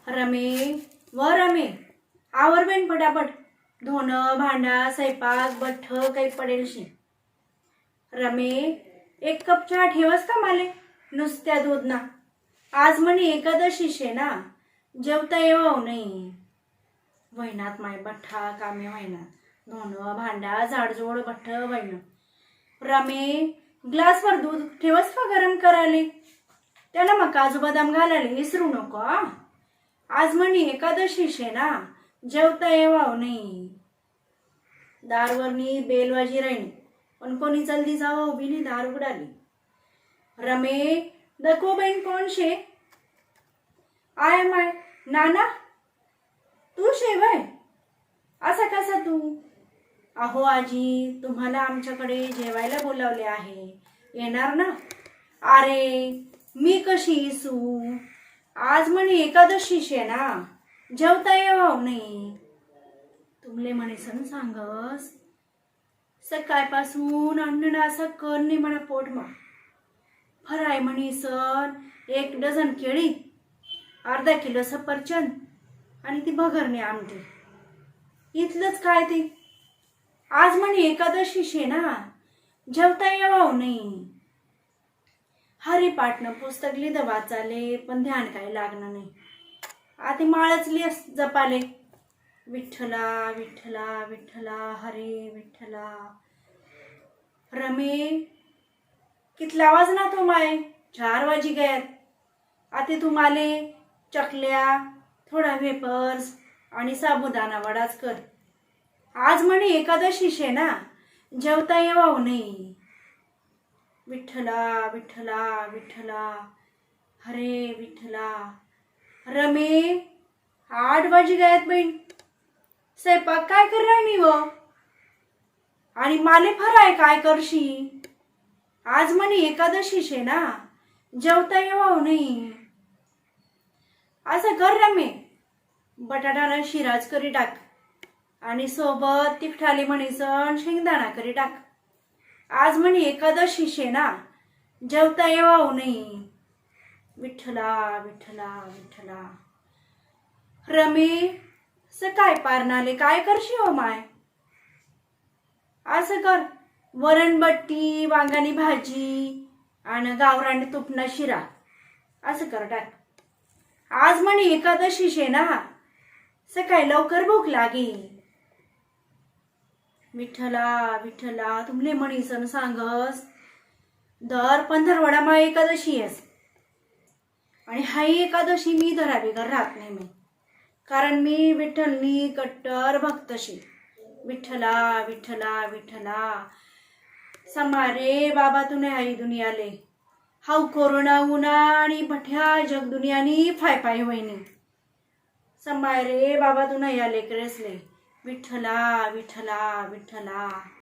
रमे व रमे, आवर बेन पटापट. धोणं भांडा स्वयंपाक बठ्ठ काही पडेल शे. रमे, एक कप चहा ठेवस का माले, नुसत्या दूध ना. आज म्हणे एकादशी शे ना, जेवता येवाव नाही. वहिनात माय बठ्ठा कामे वहिनात, धोणं भांडा झाडझोड बठ्ठ वहिन. रमे, ग्लासवर दूध ठेवस का गरम कराले, त्याला मग काजू बदाम घालायला विसरू नको आ. आज म्हणे एकादशी शे ना, जेवता येवाव नाही. दारवरनी बेलवाजी राहिनी, पण कोणी जल्दी जावा उभी नाही, दार उघडाली. रमे, दको बहीण कोण शे. आय माय नाना, तू शे वय, असा कसा तू. अहो आजी, तुम्हाला आमच्याकडे जेवायला बोलावले आहे, येणार ना. अरे मी कशी इसू, आज म्हणे एकादशी शे ना, जेवता येवाव नाही. तुमले म्हणे सण सांगस, सकाळपासून अन्न असं कर नाही म्हणा पोटमा. फराय म्हणे सण 1 डझन केळी, अर्धा किलो सफरचंद आणि ती भगरणे आमटी, इथलंच काय ते. आज म्हणे एकादशी शे ना, जेवता येवाव नाही. हरिपाठनं पुस्तक लिहिलं वाचाले, पण ध्यान काही लागणार नाही. आता माळच लिहस जपाले. विठ्ठला विठ्ठला विठ्ठला हरे विठ्ठला. रमे, कितला वाजना तो माय, 4 वाजी गयात. आता तुम्हाले चकल्या, थोडा वेपर्स आणि साबुदाणा वडाच कर. आज म्हणे एकादशी शे ना, जेवता येवाव नाही. विठ्ठला विठ्ठला विठ्ठला हरे विठ्ठला. रमे, 8 वाजी गयात बहीण, स्वयंपाक काय कर राहिनी व, आणि माले फराय काय करशी. आज म्हणे एकादशी शे ना, जेवता येवाव नाही. असं कर रमे, बटाटाला शिराज करी टाक आणि सोबत तिखटाली म्हणीसन शेंगदाणा करी टाक. आज म्हणे एकादशी शे ना, जेवता येवाव नाही. विठ्ठला विठ्ठला विठ्ठला. रमे, सकाळ पारनाले काय करशी हो माय. असं कर, वरणबट्टी वांगानी भाजी आणि गावरान तुपना शिरा असं कर टाक. आज म्हणे एकादशी शे ना, सकाळी लवकर भूक लागी. विठ्ठला विठ्ठला, तुमले म्हणीसन सांगस, दर 15 मा एकादशी येस, आणि हाई एकादशी मी धरा बिगर राहत नाही मी, कारण मी विठ्ठलनी कट्टर भक्त शे. विठ्ठला विठ्ठला विठ्ठला. समारे बाबा तुने आई दुनियाले, हाऊ कोरोना उना आणि भठ्या जग दुनियानी फाय पाय वहिनी. समारे बाबा तुना या लेकरेसले. विठ्ठला विठ्ठला विठ्ठला.